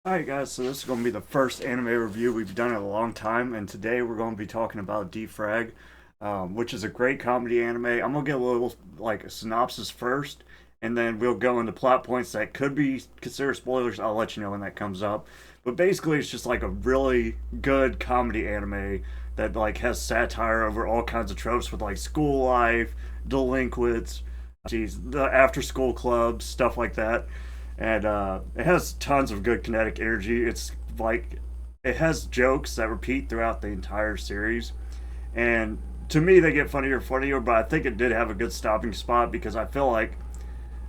Alright guys, so this is going to be the first anime review we've done in a long time, and today we're going to be talking about D Frag, which is a great comedy anime. I'm going to get a little, like, a synopsis first, and then we'll go into plot points that could be considered spoilers. I'll let you know when that comes up. But basically, it's just like a really good comedy anime that, like, has satire over all kinds of tropes with, like, school life, delinquents, the after school clubs, stuff like that, and it has tons of good kinetic energy. It's like it has jokes that repeat throughout the entire series, and to me they get funnier and funnier. But I think it did have a good stopping spot because I feel like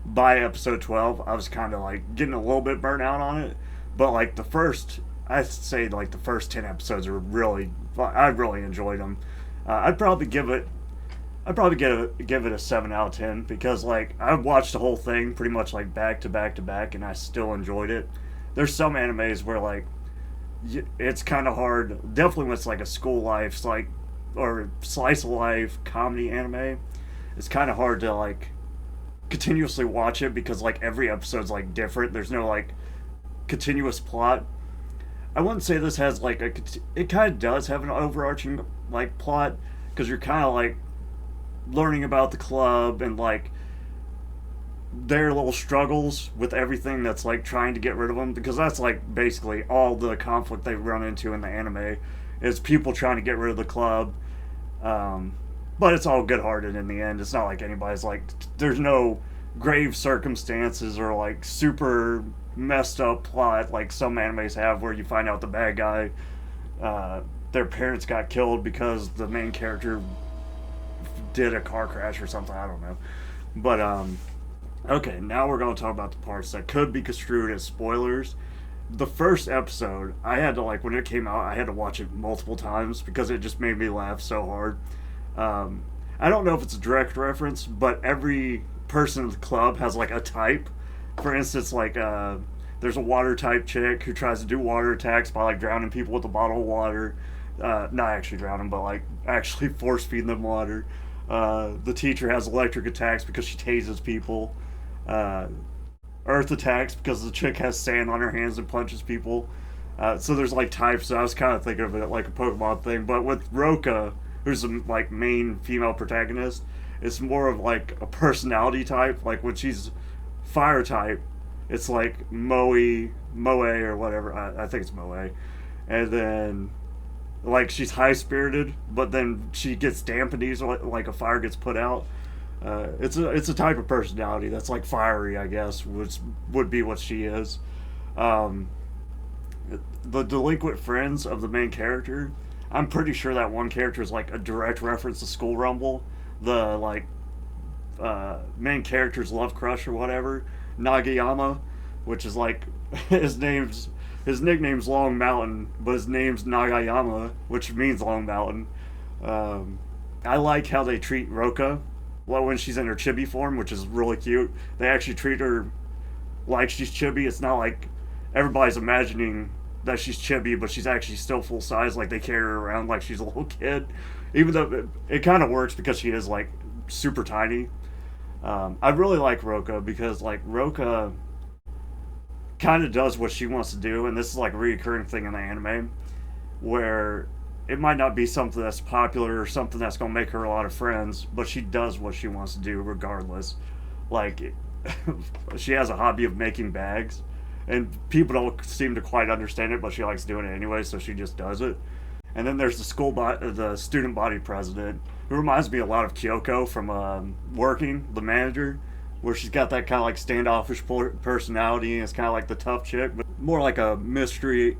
by episode 12 I was kind of like getting a little bit burnt out on it. But like the first, I'd say like the first 10 episodes are really, I really enjoyed them. I'd probably give it a 7 out of 10 because like I watched the whole thing pretty much like back to back to back, and I still enjoyed it. There's some animes where like it's kind of hard. Definitely when it's like a school life, like or slice of life comedy anime, it's kind of hard to like continuously watch it because like every episode's like different. There's no like continuous plot. I wouldn't say this has like a. It kind of does have an overarching like plot because you're kind of like learning about the club and like their little struggles with everything that's like trying to get rid of them, because that's like basically all the conflict they run into in the anime is people trying to get rid of the club. But it's all good-hearted in the end. It's not like anybody's like, there's no grave circumstances or like super messed up plot like some animes have where you find out the bad guy, their parents got killed because the main character did a car crash or something. I don't know. But okay, now we're going to talk about the parts that could be construed as spoilers. The first episode, I had to like when it came out, I had to watch it multiple times because it just made me laugh so hard. I don't know if it's a direct reference, but every person in the club has like a type. For instance, like there's a water type chick who tries to do water attacks by like drowning people with a bottle of water. Not actually drowning, but like actually force feeding them water. The teacher has electric attacks because she tases people. Uh, Earth attacks because the chick has sand on her hands and punches people. So there's like types. So I was kind of thinking of it like a Pokemon thing, but with Roka, who's the like main female protagonist, it's more of like a personality type. Like when she's fire type, it's like Moe or whatever. I think it's Moe, and then like she's high spirited, but then she gets dampened easily, like a fire gets put out. It's a type of personality that's like fiery, I guess, which would be what she is. Um, the delinquent friends of the main character, I'm pretty sure that one character is like a direct reference to School Rumble. The like main character's love crush or whatever, Nagayama, which is like his nickname's Long Mountain, but his name's Nagayama, which means Long Mountain. Um, I like how they treat Roka, well, when she's in her chibi form, which is really cute. They actually treat her like she's chibi. It's not like everybody's imagining that she's chibi, but she's actually still full size. Like they carry her around like she's a little kid, even though it kind of works because she is like super tiny. I really like Roka because like Roka kind of does what she wants to do, and this is like a recurring thing in the anime where it might not be something that's popular or something that's going to make her a lot of friends, but she does what she wants to do regardless. Like, she has a hobby of making bags, and people don't seem to quite understand it, but she likes doing it anyway, so she just does it. And then there's the student body president, who reminds me a lot of Kyoko from Working, the manager, where she's got that kind of like standoffish personality, and it's kind of like the tough chick, but more like a mystery,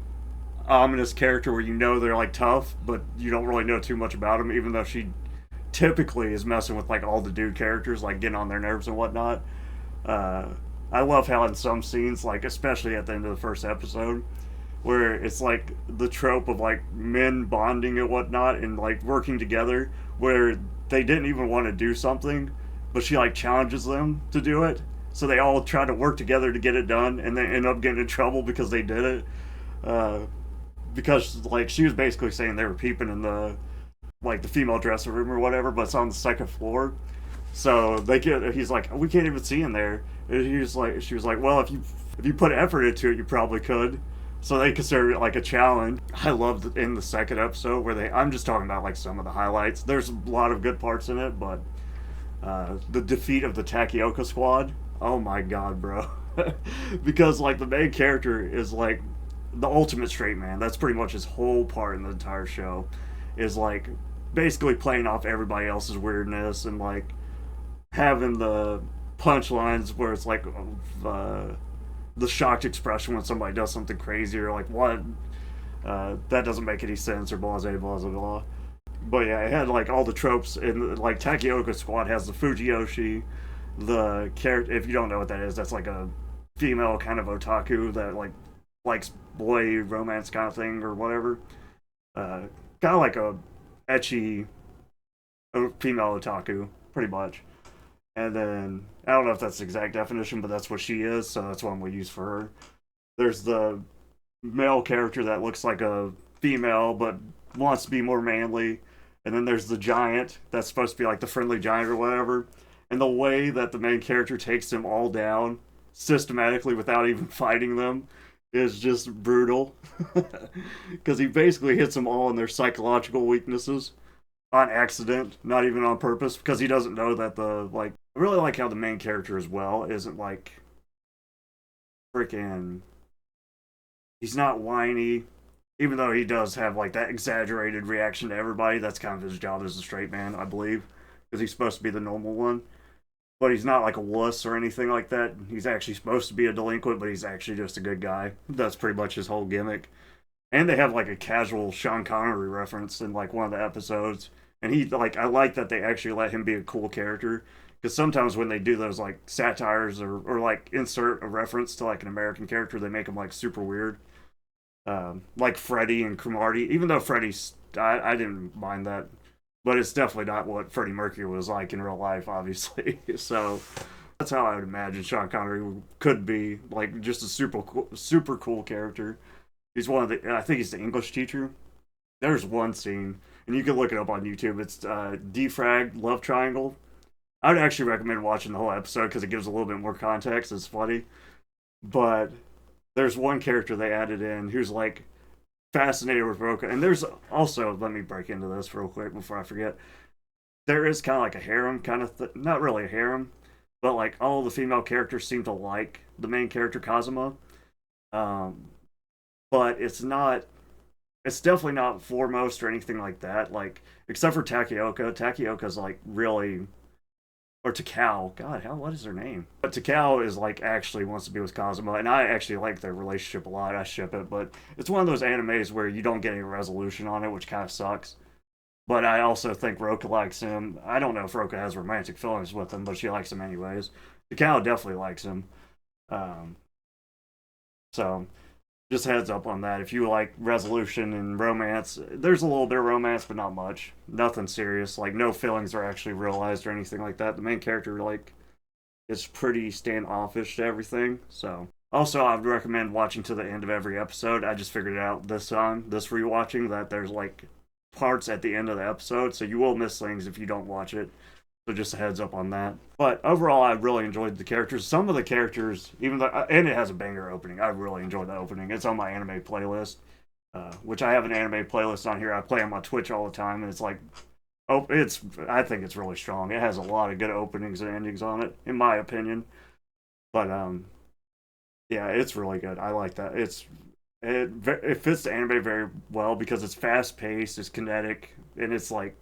ominous character where you know they're like tough, but you don't really know too much about them, even though she typically is messing with like all the dude characters, like getting on their nerves and whatnot. Uh, I love how in some scenes, like especially at the end of the first episode, where it's like the trope of like men bonding and whatnot and like working together, where they didn't even want to do something, but she like challenges them to do it. So they all try to work together to get it done, and they end up getting in trouble because they did it. Uh, because like she was basically saying they were peeping in the like the female dressing room or whatever, but it's on the second floor. So they get he's like, we can't even see in there. And she was like, well, if you put effort into it, you probably could. So they consider it like a challenge. I loved in the second episode where I'm just talking about like some of the highlights. There's a lot of good parts in it, but the defeat of the Takioka squad. Oh my god, bro. Because like the main character is like the ultimate straight man. That's pretty much his whole part in the entire show. Is like basically playing off everybody else's weirdness and like having the punchlines where it's like the shocked expression when somebody does something crazy or like what that doesn't make any sense or blah blah blah blah. But yeah, it had like all the tropes and like Takioka Squad has the Fujiyoshi, the character. If you don't know what that is, that's like a female kind of otaku that like likes boy romance kind of thing or whatever. Kind of like a etchy female otaku, pretty much. And then I don't know if that's the exact definition, but that's what she is, so that's what I'm gonna use for her. There's the male character that looks like a female but wants to be more manly, and then there's the giant that's supposed to be like the friendly giant or whatever. And the way that the main character takes them all down systematically without even fighting them is just brutal. Because he basically hits them all in their psychological weaknesses on accident, not even on purpose, because he doesn't know that the like. I really like how the main character as well isn't like freaking. He's not whiny, even though he does have like that exaggerated reaction to everybody. That's kind of his job as a straight man, I believe, because he's supposed to be the normal one. But he's not like a wuss or anything like that. He's actually supposed to be a delinquent, but he's actually just a good guy. That's pretty much his whole gimmick. And they have like a casual Sean Connery reference in like one of the episodes. And he like I like that they actually let him be a cool character. Because sometimes when they do those like satires or like insert a reference to like an American character, they make them like super weird. Like Freddie and Cromartie. Even though Freddie's, I didn't mind that, but it's definitely not what Freddie Mercury was like in real life, obviously. So that's how I would imagine Sean Connery could be, like just a super cool character. He's one of the, I think he's the English teacher. There's one scene, and you can look it up on YouTube. It's D Frag Love Triangle. I would actually recommend watching the whole episode because it gives a little bit more context. It's funny, but there's one character they added in who's like fascinated with Roka, and there's also, let me break into this real quick before I forget. There is kind of like a harem kind of not really a harem, but like all the female characters seem to like the main character Kazuma. Um, but it's not. It's definitely not foremost or anything like that. Like except for Takioka. Takioka's like really or Takao. God, how what is her name? But Takao is like actually wants to be with Kazuma, and I actually like their relationship a lot. I ship it, but it's one of those animes where you don't get any resolution on it, which kind of sucks. But I also think Roka likes him. I don't know if Roka has romantic feelings with him, but she likes him anyways. Takao definitely likes him. Um, so just heads up on that. If you like resolution and romance, there's a little bit of romance, but not much. Nothing serious. Like no feelings are actually realized or anything like that. The main character like is pretty standoffish to everything. So also, I would recommend watching to the end of every episode. I just figured it out this time, this rewatching, that there's like parts at the end of the episode, so you will miss things if you don't watch it. So just a heads up on that. But overall, I really enjoyed the characters. Some of the characters, even though, and it has a banger opening. I really enjoyed the opening. It's on my anime playlist, which I have an anime playlist on here. I play on my Twitch all the time, and it's like, oh, it's. I think it's really strong. It has a lot of good openings and endings on it, in my opinion. But yeah, it's really good. I like that. It fits the anime very well because it's fast paced, it's kinetic, and it's like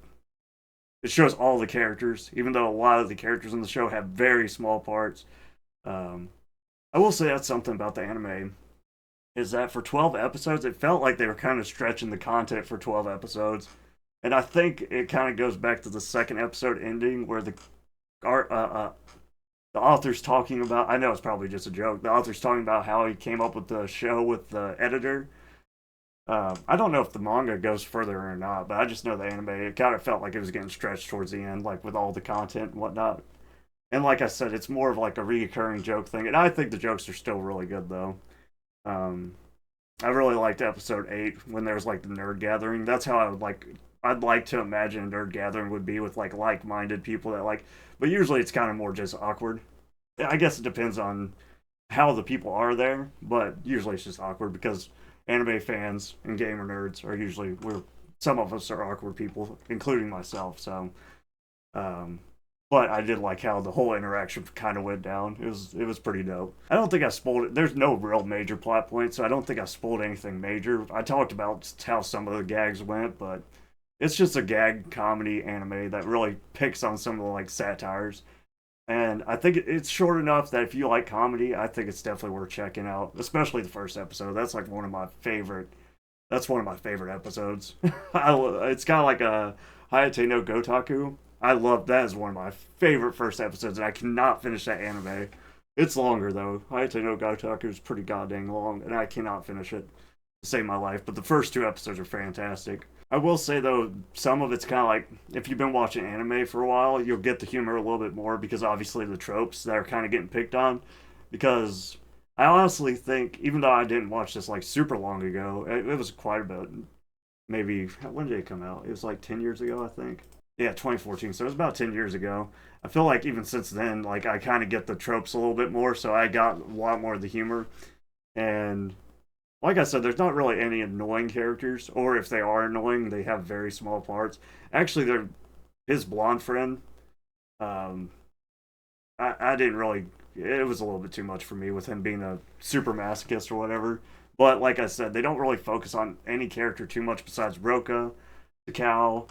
it shows all the characters, even though a lot of the characters in the show have very small parts. Um, I will say that's something about the anime is that for 12 episodes, it felt like they were kind of stretching the content for 12 episodes. And I think it kind of goes back to the second episode ending where art, the author's talking about, I know it's probably just a joke, the author's talking about how he came up with the show with the editor. I don't know if the manga goes further or not, but I just know the anime. It kind of felt like it was getting stretched towards the end, like with all the content and whatnot. And like I said, it's more of like a reoccurring joke thing, and I think the jokes are still really good though. Um, I really liked episode 8 when there was like the nerd gathering. That's how I would like. I'd like to imagine a nerd gathering would be with like-minded people that like. But usually it's kind of more just awkward. I guess it depends on how the people are there, but usually it's just awkward because anime fans and gamer nerds are usually some of us are awkward people, including myself. So, um, but I did like how the whole interaction kind of went down. It was pretty dope. I don't think I spoiled it. There's no real major plot points, so I don't think I spoiled anything major. I talked about just how some of the gags went, but it's just a gag comedy anime that really picks on some of the like satires. And I think it's short enough that if you like comedy, I think it's definitely worth checking out, especially the first episode. That's like one of my favorite. That's one of my favorite episodes. It's kind of like a Hayate no Gotaku. I love that is one of my favorite first episodes, and I cannot finish that anime. It's longer though. Hayate no Gotaku is pretty goddamn long, and I cannot finish it to save my life. But the first two episodes are fantastic. I will say though, some of it's kind of like if you've been watching anime for a while, you'll get the humor a little bit more because obviously the tropes that are kind of getting picked on. Because I honestly think, even though I didn't watch this like super long ago, it was quite a bit. Maybe when did it come out? It was like 10 years ago, I think. Yeah, 2014. So it was about 10 years ago. I feel like even since then, like I kind of get the tropes a little bit more, so I got a lot more of the humor. And like I said, there's not really any annoying characters, or if they are annoying, they have very small parts. Actually, they're his blonde friend. Um, I didn't really. It was a little bit too much for me with him being a super masochist or whatever. But like I said, they don't really focus on any character too much besides Roka, Takao.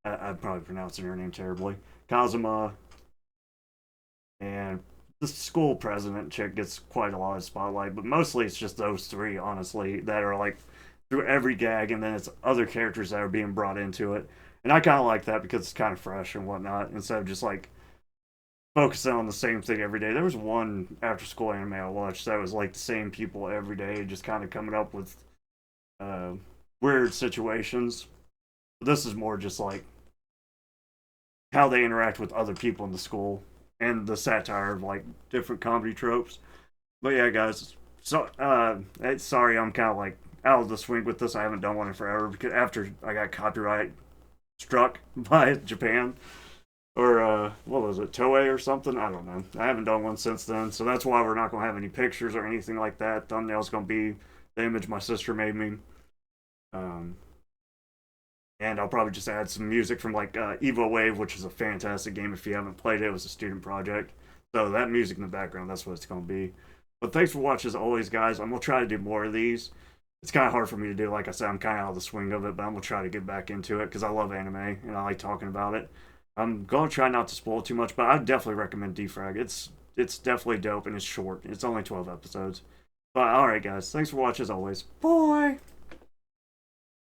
I'm probably pronouncing her name terribly. Kazuma, and the school president chick gets quite a lot of spotlight, but mostly it's just those three, honestly, that are like through every gag, and then it's other characters that are being brought into it. And I kind of like that because it's kind of fresh and whatnot, instead of just like focusing on the same thing every day. There was one after school anime I watched that was like the same people every day, just kind of coming up with uh, weird situations. This is more just like how they interact with other people in the school and the satire of like different comedy tropes. But yeah, guys. So sorry, I'm kind of like out of the swing with this. I haven't done one in forever because after I got copyright struck by Japan or what was it, Toei or something? I don't know. I haven't done one since then, so that's why we're not gonna have any pictures or anything like that. Thumbnail's gonna be the image my sister made me. Um, and I'll probably just add some music from like Evo Wave, which is a fantastic game. If you haven't played it, it was a student project. So that music in the background, that's what it's gonna be. But thanks for watching as always, guys. I'm gonna try to do more of these. It's kind of hard for me to do. Like I said, I'm kind of out of the swing of it, but I'm gonna try to get back into it because I love anime and I like talking about it. I'm gonna try not to spoil too much, but I definitely recommend D Frag. It's definitely dope and it's short. It's only 12 episodes. But all right, guys. Thanks for watching as always. Bye.